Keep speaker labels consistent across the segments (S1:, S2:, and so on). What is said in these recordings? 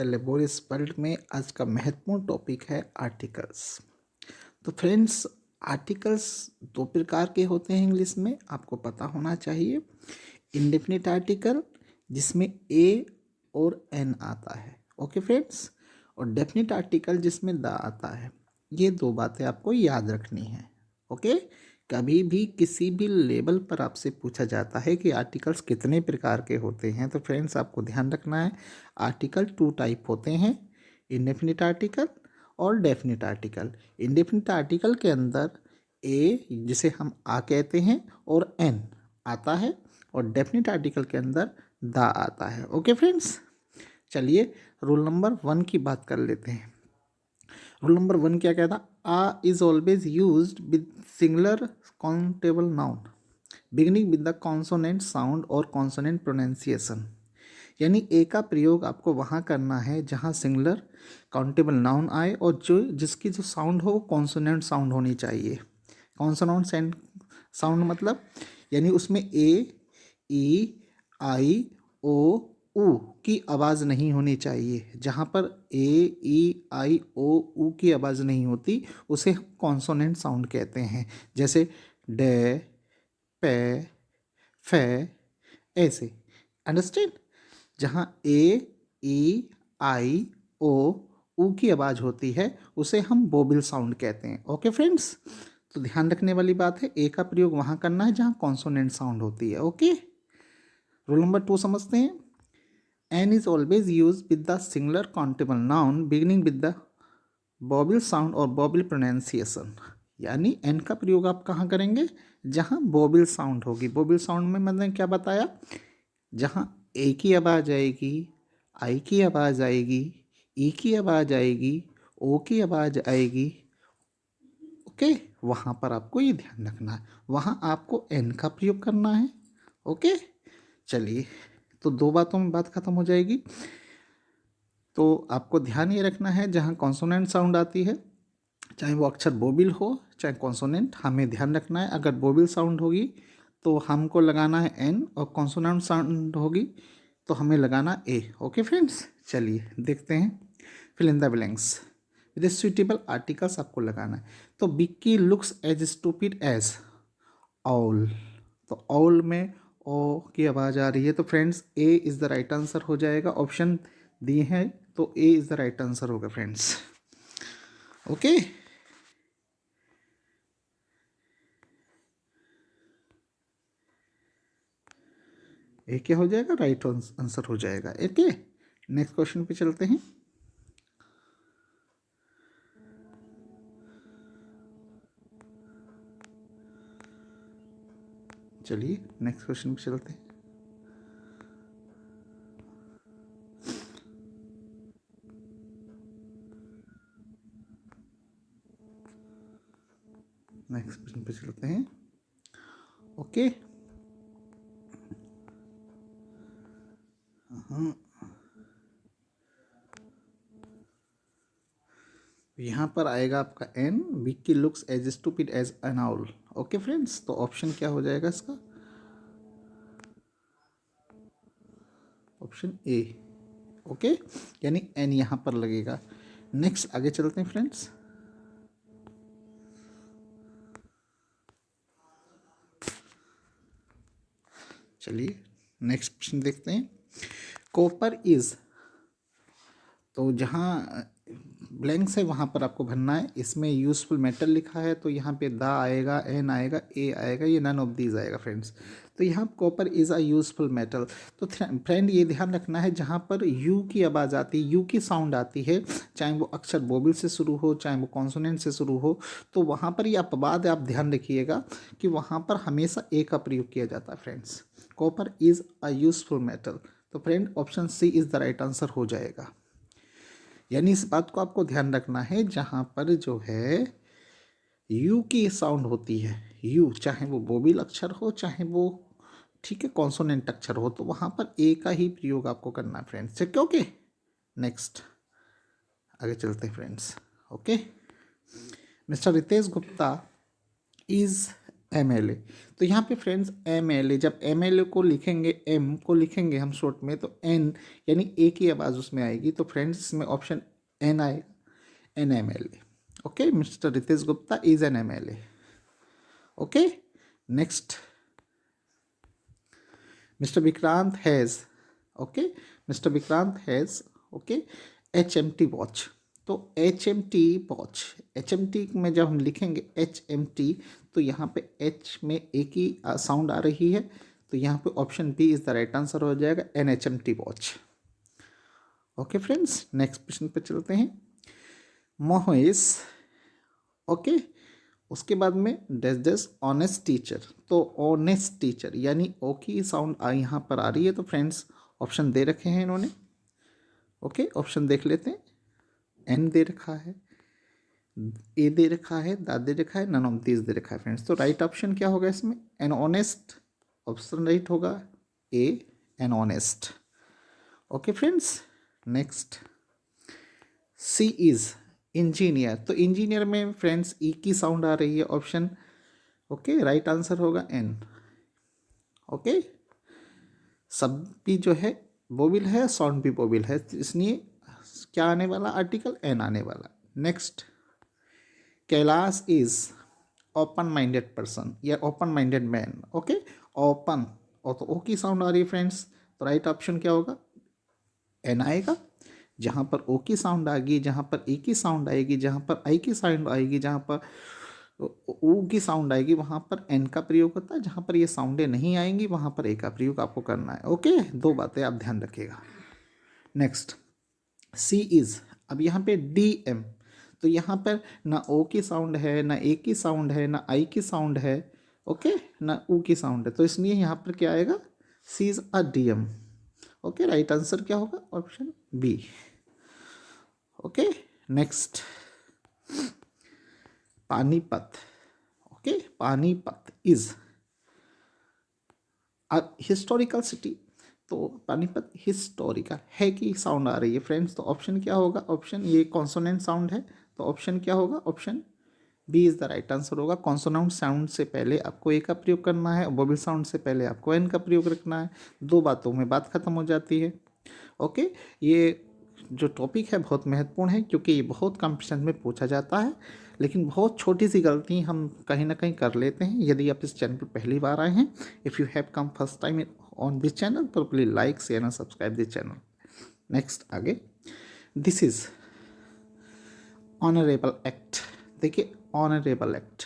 S1: The laborious world में आज का महत्वपूर्ण टॉपिक है आर्टिकल्स। तो फ्रेंड्स, आर्टिकल्स दो प्रकार के होते हैं इंग्लिश में, आपको पता होना चाहिए। इंडेफिनिट आर्टिकल जिसमें ए और एन आता है, ओके फ्रेंड्स, और डेफिनिट आर्टिकल जिसमें द आता है। ये दो बातें आपको याद रखनी है, ओके। कभी भी किसी भी लेवल पर आपसे पूछा जाता है कि आर्टिकल्स कितने प्रकार के होते हैं, तो फ्रेंड्स आपको ध्यान रखना है आर्टिकल टू टाइप होते हैं, इंडेफिनिट आर्टिकल और डेफिनिट आर्टिकल। इंडेफिनिट आर्टिकल के अंदर ए जिसे हम आ कहते हैं और एन आता है, और डेफिनिट आर्टिकल के अंदर द आता है, ओके फ्रेंड्स। चलिए रूल नंबर 1 की बात कर लेते हैं। रूल नंबर 1 क्या कहता? A is always used with singular countable noun beginning with the consonant sound और कॉन्सोनेंट प्रोनाउंसिएशन। यानी ए का प्रयोग आपको वहाँ करना है जहाँ सिंगुलर काउंटेबल नाउन आए और जिसकी जो साउंड हो वो कॉन्सोनेंट साउंड होनी चाहिए। कॉन्सोनेंट साउंड मतलब यानी उसमें ए, ई, आई, ओ, ऊ की आवाज़ नहीं होनी चाहिए। जहाँ पर ए, ई, आई, ओ, ऊ की आवाज़ नहीं होती उसे हम कॉन्सोनेंट साउंड कहते हैं। जैसे डे, पे, फे, ऐसे, अंडरस्टैंड। जहाँ ए, ई, आई, ओ, ऊ की आवाज़ होती है उसे हम वोवेल साउंड कहते हैं, ओके फ्रेंड्स। तो ध्यान रखने वाली बात है, ए का प्रयोग वहाँ करना है जहाँ कॉन्सोनेंट साउंड होती है, ओके। रूल नंबर 2 समझते हैं। An is always use with the singular countable noun beginning with the vowel sound और वोवेल प्रोनाउंसिएशन। यानी एन का प्रयोग आप कहाँ करेंगे? जहाँ वोवेल साउंड होगी। वोवेल साउंड में मैंने क्या बताया? जहाँ ए की आवाज़ आएगी, आई की आवाज़ आएगी, ई की आवाज़ आएगी, ओ की आवाज़ आएगी, ओके, वहाँ पर आपको ये ध्यान रखना है, वहाँ आपको एन का प्रयोग करना है, ओके। चलिए, तो दो बातों में बात खत्म हो जाएगी। तो आपको ध्यान ये रखना है जहाँ कॉन्सोनेंट साउंड आती है, चाहे वो अक्षर वोवेल हो चाहे कॉन्सोनेंट, हमें ध्यान रखना है अगर वोवेल साउंड होगी तो हमको लगाना है एन, और कॉन्सोनेंट साउंड होगी तो हमें लगाना ए, ओके फ्रेंड्स। चलिए देखते हैं, fill in the blanks with suitable articles आपको लगाना है। तो Vicky looks as stupid as owl, तो ऑल में ओ की आवाज़ आ रही है, तो friends A is the right answer हो जाएगा। ऑप्शन दिए हैं तो A is the right answer होगा फ्रेंड्स, ओके। ए क्या हो जाएगा? राइट आंसर हो जाएगा, ओके। नेक्स्ट क्वेश्चन पे चलते हैं। चलिए नेक्स्ट क्वेश्चन पे चलते हैं। नेक्स्ट क्वेश्चन पे चलते हैं, ओके। यहाँ पर आएगा आपका an, Vicky looks as stupid as an owl, okay friends. तो ऑप्शन क्या हो जाएगा इसका? ऑप्शन ए, ओके, यानी एन यहाँ पर लगेगा। नेक्स्ट आगे चलते हैं फ्रेंड्स। चलिए नेक्स्ट क्वेश्चन देखते हैं। कॉपर इज, तो जहाँ ब्लैंक्स है वहाँ पर आपको भरना है। इसमें यूजफुल मेटल लिखा है तो यहाँ पे द आएगा, एन आएगा, ए आएगा, ये नन ऑफ दीज आएगा फ्रेंड्स। तो यहाँ copper is a useful metal. तो फ्रेंड ये ध्यान रखना है जहाँ पर यू की आवाज़ आती है, यू की साउंड आती है, चाहे वो अक्षर वोवेल से शुरू हो चाहे वो कॉन्सोनेंट से शुरू हो, तो वहाँ पर ये अपवाद आप ध्यान रखिएगा कि वहाँ पर हमेशा ए का प्रयोग किया जाता है friends. Copper is a useful metal, तो friend option C is the right answer हो जाएगा। यानी इस बात को आपको ध्यान रखना है जहाँ पर जो है यू की साउंड होती है, यू चाहे वो वोवेल अक्षर हो चाहे वो, ठीक है, कॉन्सोनेंट अक्षर हो, तो वहाँ पर ए का ही प्रयोग आपको करना है फ्रेंड्स, ठीक है, ओके। नेक्स्ट आगे चलते हैं friends, okay. Mister Ritesh Gupta is MLA। तो यहाँ पे फ्रेंड्स MLA, जब MLA को लिखेंगे, M को लिखेंगे हम शॉर्ट में, तो N यानी ए की आवाज़ उसमें आएगी। तो फ्रेंड्स इसमें ऑप्शन N आएगा, NMLA। Okay, mister Ritesh Gupta is an MLA। Okay, next, mister Vikrant has, okay, mister Vikrant has, okay, HMT watch. तो HMT वॉच, HMT में जब हम लिखेंगे HMT, तो यहाँ पे H में एक ही साउंड आ रही है, तो यहाँ पे option B is the right answer हो जाएगा, NHMT watch. Okay friends, next प्रश्न पे चलते हैं। मोहिस, ओके, उसके बाद में डैश डैश ऑनेस्ट टीचर। तो ऑनेस्ट टीचर यानी ओ की साउंड यहाँ पर आ रही है। तो फ्रेंड्स ऑप्शन दे रखे हैं इन्होंने, ओके, ऑप्शन देख लेते हैं। एन दे रखा है, ए दे रखा है, दा दे रखा है, नन ऑफ दीज दे रखा है फ्रेंड्स। तो राइट ऑप्शन क्या होगा इसमें? एन ऑनेस्ट, ऑप्शन राइट होगा A, an honest. Okay friends, next, C is engineer. तो इंजीनियर में फ्रेंड्स ई की साउंड आ रही है, ऑप्शन ओके, राइट आंसर होगा एन। ओके, सब भी जो है बोबिल है, साउंड भी बोबिल है, इसलिए क्या आने वाला आर्टिकल? एन आने वाला। Next, Kailash is open minded person या open minded man. Okay, open, और तो ओ की साउंड आ रही है फ्रेंड्स, तो राइट ऑप्शन क्या होगा? एन आएगा। जहाँ पर ओ की साउंड आएगी, जहाँ पर ए की साउंड आएगी, जहाँ पर आई की साउंड आएगी, जहाँ पर ऊ की साउंड आएगी, वहाँ पर एन का प्रयोग होता है। जहाँ पर ये साउंडें नहीं आएंगी वहाँ पर ए का प्रयोग आपको करना है। ओके, दो बातें आप ध्यान रखिएगा। नेक्स्ट, सी इज, अब यहाँ पे डी एम, तो यहाँ पर ना ओ की साउंड है, ना ए की साउंड है, ना आई की साउंड है, ओके, ना ऊ की साउंड है। तो इसलिए यहाँ पर क्या आएगा? C is a D M. Okay, right answer क्या होगा? Option B. Okay, next, Panipat. Okay, Panipat is historical city. तो पानीपत हिस्टोरिकल है की साउंड आ रही है फ्रेंड्स, तो ऑप्शन क्या होगा? ऑप्शन, ये कॉन्सोनेंट साउंड है, तो ऑप्शन क्या होगा? Option B is the right answer होगा। कॉन्सोनेंट साउंड से पहले आपको ए का प्रयोग करना है, और वोवेल साउंड से पहले आपको एन का प्रयोग रखना है। दो बातों में बात खत्म हो जाती है। ओके, ये जो टॉपिक है बहुत महत्वपूर्ण है, क्योंकि ये बहुत कॉम्पिटिशन में पूछा जाता है, लेकिन बहुत छोटी सी गलती हम कहीं ना कहीं कर लेते हैं। यदि आप इस चैनल पर पहली बार आए हैं, if you have come first time on this channel, तो please like, share and subscribe this channel. Next, आगे, दिस इज ऑनरेबल एक्ट। देखिए, ऑनरेबल एक्ट,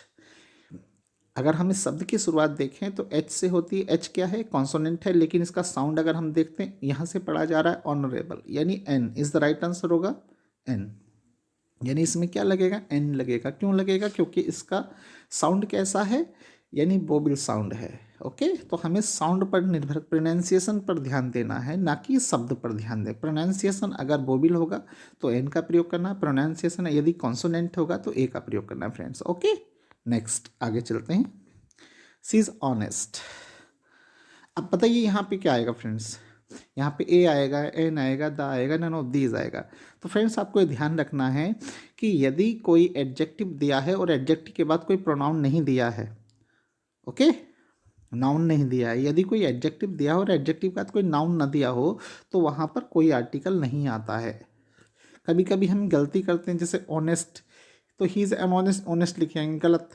S1: अगर हम इस शब्द की शुरुआत देखें तो एच से होती है। एच क्या है? कॉन्सोनेंट है, लेकिन इसका साउंड अगर हम देखते हैं, यहाँ से पढ़ा जा रहा है ऑनरेबल, यानी an is the right answer होगा, एन। यानी इसमें क्या लगेगा? एन लगेगा। क्यों लगेगा? क्योंकि इसका साउंड कैसा है? यानी बोबिल साउंड है। ओके, तो हमें साउंड पर निर्भर, प्रोनाउंसिएशन पर ध्यान देना है, ना कि शब्द पर ध्यान दें। प्रोनाउंसिएशन अगर बोबिल होगा तो एन का प्रयोग करना है, प्रोनाउंसिएशन यदि कॉन्सोनेंट होगा तो ए का प्रयोग करना है फ्रेंड्स। ओके, नेक्स्ट, आगे चलते हैं। सी इज ऑनेस्ट। अब बताइए यहाँ पे क्या आएगा फ्रेंड्स? यहाँ पे ए आएगा, एन आएगा, द आएगा, नन ऑफ दीज आएगा। तो फ्रेंड्स आपको ये ध्यान रखना है कि यदि कोई एडजेक्टिव दिया है और एडजेक्टिव के बाद कोई प्रोनाउन नहीं दिया है, ओके, नाउन नहीं दिया है, यदि कोई एडजेक्टिव दिया हो और एडजेक्टिव के बाद कोई नाउन ना दिया हो, तो वहाँ पर कोई आर्टिकल नहीं आता है। कभी कभी हम गलती करते हैं, जैसे ऑनेस्ट, तो he is an honest, honest लिखेंगे, गलत।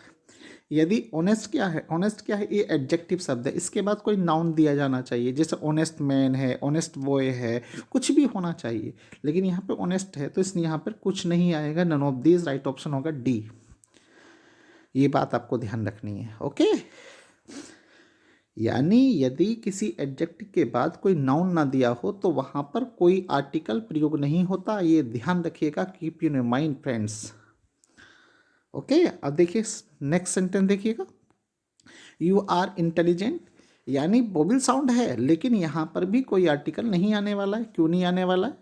S1: यदि ऑनेस्ट क्या है? ऑनेस्ट क्या है? ये एडजेक्टिव शब्द है, इसके बाद कोई नाउन दिया जाना चाहिए, जैसे ऑनेस्ट मैन है, ऑनेस्ट बॉय है, कुछ भी होना चाहिए, लेकिन यहाँ पे ऑनेस्ट है, तो इसलिए यहाँ पर कुछ नहीं आएगा, none of these. Right option होगा डी। ये बात आपको ध्यान रखनी है। ओके, यानी यदि किसी एडजेक्टिव के बाद कोई नाउन ना दिया हो तो वहाँ पर कोई आर्टिकल प्रयोग नहीं होता। ये ध्यान रखिएगा, keep in mind friends. Okay, अब देखिए नेक्स्ट सेंटेंस देखिएगा, यू आर इंटेलिजेंट, यानी बोबिल साउंड है, लेकिन यहाँ पर भी कोई आर्टिकल नहीं आने वाला है। क्यों नहीं आने वाला है?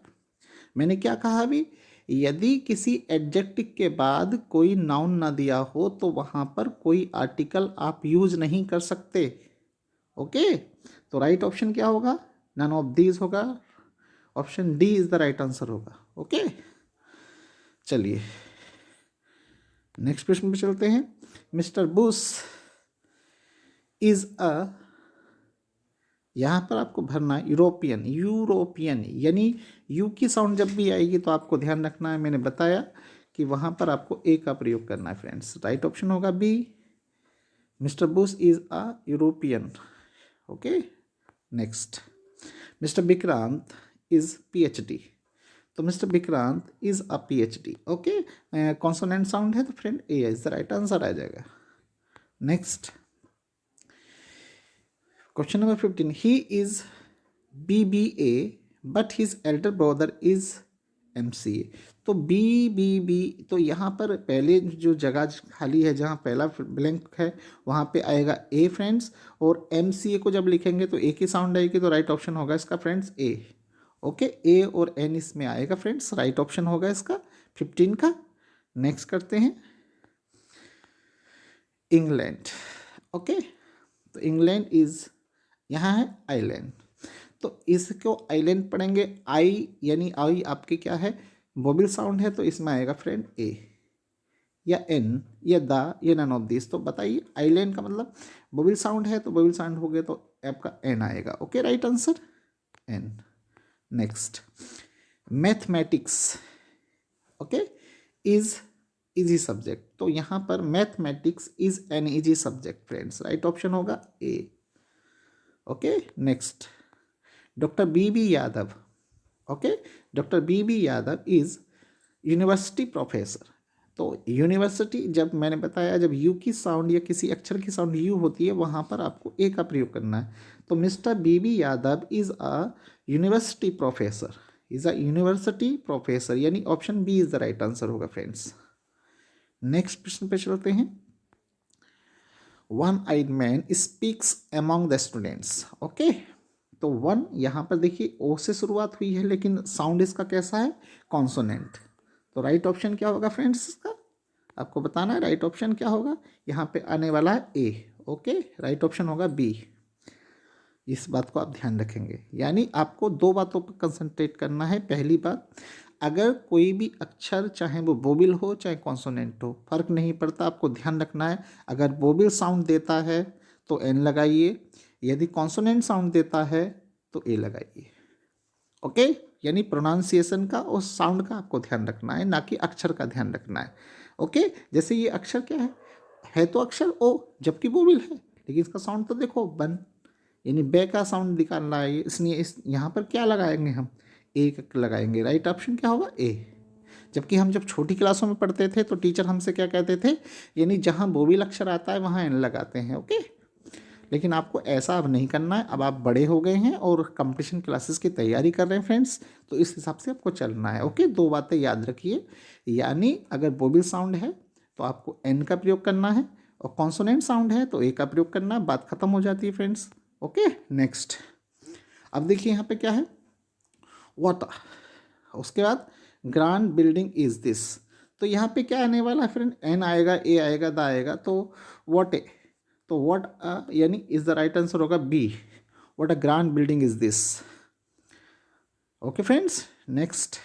S1: मैंने क्या कहा अभी? यदि किसी एडजेक्टिव के बाद कोई नाउन ना दिया हो तो वहाँ पर कोई आर्टिकल आप यूज नहीं कर सकते। ओके, तो राइट ऑप्शन क्या होगा? नन ऑफ दीज होगा, option D is the right answer होगा। ओके, चलिए नेक्स्ट प्रश्न पे चलते हैं। मिस्टर बुश इज अ, यहाँ पर आपको भरना है यूरोपियन, यूरोपियन यानी यू की साउंड जब भी आएगी तो आपको ध्यान रखना है, मैंने बताया कि वहाँ पर आपको ए का प्रयोग करना है फ्रेंड्स। राइट ऑप्शन होगा B, mister Bush is a European. Okay, next, mister Vikrant is PhD, तो mister Vikrant is a PhD. Okay, consonant sound है तो friend A is the right answer आ जाएगा। Next, question number 15, he is BBA but his elder brother is MCA। तो BBB, तो यहाँ पर पहले जो जगह खाली है जहाँ पहला ब्लैंक है वहाँ पे आएगा ए फ्रेंड्स, और MCA को जब लिखेंगे तो ए की साउंड आएगी, तो राइट ऑप्शन होगा इसका फ्रेंड्स ए। ओके, ए और एन इसमें आएगा फ्रेंड्स, राइट ऑप्शन होगा इसका 15 का। नेक्स्ट करते हैं इंग्लैंड। ओके, तो इंग्लैंड इज, यहाँ है आइलैंड, तो इसको आइलैंड पढ़ेंगे। आई यानी आई आपके क्या है, वोबल साउंड है, तो इसमें आएगा फ्रेंड ए या एन या द या नन ऑफ दिस। तो बताइए आइलैंड का मतलब वोबल साउंड है, तो वोबल साउंड हो गया तो आपका एन आएगा। Okay, right answer an. Next, mathematics okay is easy subject, तो यहाँ पर mathematics is an easy subject friends, right option होगा A. Okay, next, doctor BB Yadav. Okay, doctor BB Yadav is university professor. तो यूनिवर्सिटी जब मैंने बताया जब यू की साउंड या किसी अक्षर की साउंड यू होती है वहाँ पर आपको ए का प्रयोग करना है। तो mister BB Yadav is a university professor, is a university professor, यानी option B is the right answer होगा फ्रेंड्स। नेक्स्ट प्रश्न पे चलते हैं। One eyed man speaks among the students. Okay, तो वन यहाँ पर देखिए ओ से शुरुआत हुई है लेकिन साउंड इसका कैसा है, कॉन्सोनेंट। तो राइट ऑप्शन क्या होगा फ्रेंड्स इसका, आपको बताना है राइट ऑप्शन क्या होगा। यहाँ पे आने वाला है ए। ओके, राइट ऑप्शन होगा बी। इस बात को आप ध्यान रखेंगे, यानी आपको दो बातों पर कंसंट्रेट करना है। पहली बात, अगर कोई भी अक्षर चाहे वो वोबल हो चाहे कॉन्सोनेंट हो, फर्क नहीं पड़ता, आपको ध्यान रखना है। अगर वोबल साउंड देता है तो एन लगाइए, यदि कॉन्सोनेंट साउंड देता है तो ए लगाइए। ओके, यानी प्रोनाउंसिएशन का और साउंड का आपको ध्यान रखना है, ना कि अक्षर का ध्यान रखना है। ओके, जैसे ये अक्षर क्या है तो अक्षर ओ जबकि वोबल है, लेकिन इसका साउंड तो देखो बन, यानी बे का साउंड निकालना है, इसलिए इस यहाँ पर क्या लगाएंगे हम, ए लगाएंगे। राइट ऑप्शन क्या होगा ए। जबकि हम जब छोटी क्लासों में पढ़ते थे तो टीचर हमसे क्या कहते थे, यानी जहाँ वोबल अक्षर आता है वहाँ एन लगाते हैं। ओके, लेकिन आपको ऐसा अब नहीं करना है, अब आप बड़े हो गए हैं और कंपटीशन क्लासेस की तैयारी कर रहे हैं फ्रेंड्स, तो इस हिसाब से आपको चलना है। ओके, दो बातें याद रखिए, यानी अगर वोबल साउंड है तो आपको एन का प्रयोग करना है, और कॉन्सोनेंट साउंड है तो ए का प्रयोग करना है, बात खत्म हो जाती है फ्रेंड्स। ओके, नेक्स्ट, अब देखिए यहाँ पे क्या है, वाटर, उसके बाद ग्रांड बिल्डिंग इज दिस। तो यहाँ पे क्या आने वाला है फ्रेंड, एन आएगा, ए आएगा, द आएगा, तो वॉट ए, तो वॉट यानी इज द राइट आंसर होगा B, what a grand building is this. Okay friends, next,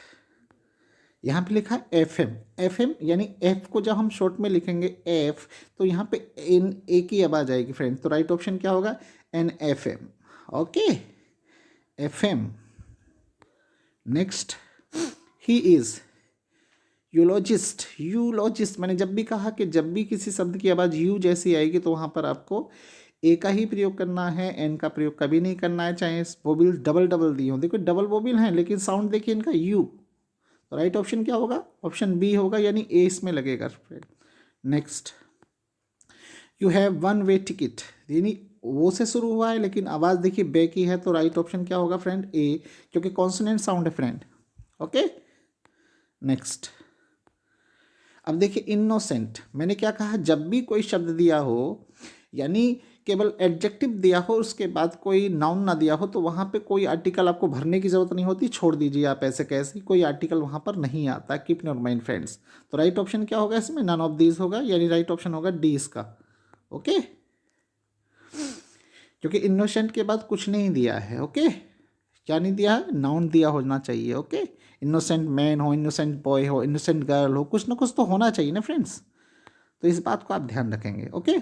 S1: यहाँ पे लिखा है FM। FM यानी एफ को जब हम शॉर्ट में लिखेंगे एफ, तो यहाँ पे एन ए की आवाज आएगी फ्रेंड, तो राइट ऑप्शन क्या होगा NFM। Okay, FM। Next, he is eulogist. Eulogist मैंने जब भी कहा कि जब भी किसी शब्द की आवाज़ यू जैसी आएगी तो वहाँ पर आपको ए का ही प्रयोग करना है, एन का प्रयोग कभी नहीं करना है, चाहे वोबल डबल डबल दी हो। देखो डबल वोबल हैं लेकिन साउंड देखिए इनका यू, तो राइट ऑप्शन क्या होगा, ऑप्शन बी होगा, यानी ए इसमें लगेगा friend. Next, you have one way ticket, यानी वो से शुरू हुआ है लेकिन आवाज़ देखिए बे की है, तो राइट ऑप्शन क्या होगा फ्रेंड ए, क्योंकि कॉन्सोनेंट साउंड है फ्रेंड। ओके, नेक्स्ट, अब देखिए इनोसेंट, मैंने क्या कहा, जब भी कोई शब्द दिया हो यानी केवल एडजेक्टिव दिया हो उसके बाद कोई नाउन ना दिया हो, तो वहाँ पे कोई आर्टिकल आपको भरने की ज़रूरत नहीं होती, छोड़ दीजिए आप ऐसे कैसे, कोई आर्टिकल वहाँ पर नहीं आता। Keep in your mind friends. तो राइट ऑप्शन क्या होगा इसमें, नन ऑफ दीज होगा, यानी राइट ऑप्शन होगा डी इसका। ओके, क्योंकि इनोसेंट के बाद कुछ नहीं दिया है। ओके, क्या नहीं दिया है, नाउन दिया होना चाहिए। ओके, इनोसेंट मैन हो, इनोसेंट बॉय हो, इनोसेंट गर्ल हो, कुछ ना कुछ तो होना चाहिए ना फ्रेंड्स, तो इस बात को आप ध्यान रखेंगे। ओके,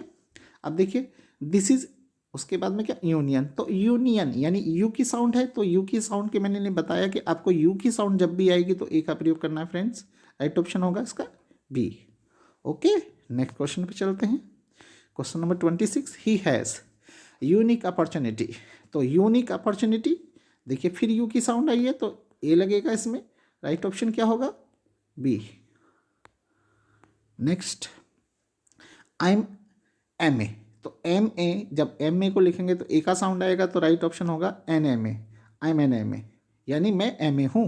S1: अब देखिए दिस इज उसके बाद में क्या, यूनियन। तो यूनियन यानी यू की साउंड है, तो यू की साउंड के मैंने बताया कि आपको यू की साउंड जब भी आएगी तो ए का प्रयोग करना है फ्रेंड्स। राइट ऑप्शन होगा इसका बी। ओके, नेक्स्ट क्वेश्चन पे चलते हैं। Question number 26, he has unique opportunity. तो यूनिक अपॉर्चुनिटी, देखिए फिर यू की साउंड आई है तो ए लगेगा इसमें। राइट ऑप्शन क्या होगा, B. Next, I am A. तो एम ए, जब एम ए को लिखेंगे तो ए का साउंड आएगा, तो राइट ऑप्शन होगा an M A. I am an M A, यानी मैं एम ए हूँ।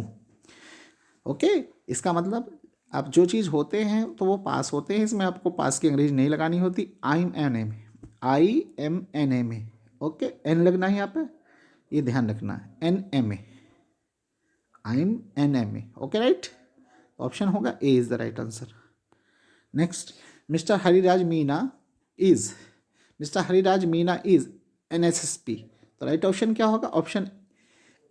S1: ओके, इसका मतलब आप जो चीज़ होते हैं तो वो पास होते हैं, इसमें आपको पास की अंग्रेजी नहीं लगानी होती। I am an M A, I am an M A. Okay, an लगना है यहाँ पे, ये ध्यान रखना है, an M A, I am an M A. Okay right, option होगा A is the right answer. Next, mister Hariraj Meena is, mister Hariraj Meena is NSSP। तो राइट ऑप्शन क्या होगा, ऑप्शन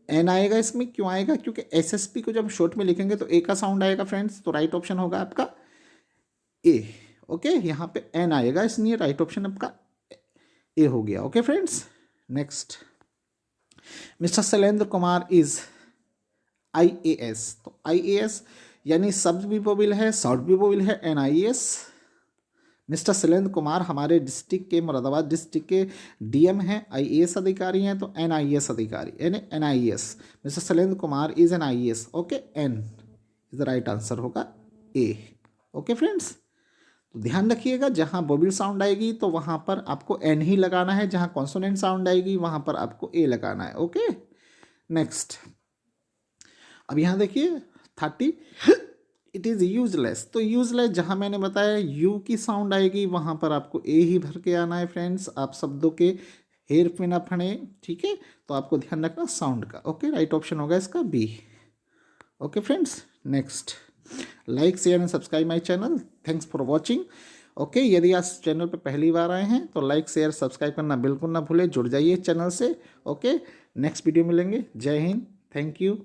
S1: एन आएगा इसमें। क्यों आएगा, क्योंकि SSP को जब शॉर्ट में लिखेंगे तो ए का साउंड आएगा फ्रेंड्स, तो राइट ऑप्शन होगा आपका ए। ओके, यहाँ पे एन आएगा, इसलिए राइट ऑप्शन आपका ए हो गया। Okay friends, next, mister Shailendra Kumar is IAS। तो IAS यानी शब्द भी वोवेल है, शॉर्ट भी वोवेल है, NIAS। मिस्टर शैलेंद्र कुमार हमारे डिस्ट्रिक्ट के, मुरादाबाद डिस्ट्रिक्ट के DM हैं, IAS अधिकारी हैं, तो NIAS अधिकारी यानी NIAS। Mister Shailendra Kumar is an IAS। Okay, an is the right answer होगा ए। ओके फ्रेंड्स, तो ध्यान रखिएगा, जहाँ वोवेल साउंड आएगी तो वहाँ पर आपको एन ही लगाना है, जहाँ कॉन्सोनेंट साउंड आएगी वहाँ पर आपको ए लगाना है। ओके, नेक्स्ट, अब यहाँ देखिए 30, इट इज़ यूजलेस। तो यूजलेस जहाँ मैंने बताया यू की साउंड आएगी वहाँ पर आपको ए ही भर के आना है फ्रेंड्स। आप शब्दों के हेर पे ना फंसे, ठीक है, तो आपको ध्यान रखना साउंड का। ओके, राइट ऑप्शन होगा इसका B. Okay friends, next, like share and subscribe my channel. Thanks for watching. Okay, यदि आप चैनल पर पहली बार आए हैं तो लाइक शेयर सब्सक्राइब करना बिल्कुल ना भूलें, जुड़ जाइए चैनल से। ओके, नेक्स्ट वीडियो मिलेंगे। जय हिंद, थैंक यू।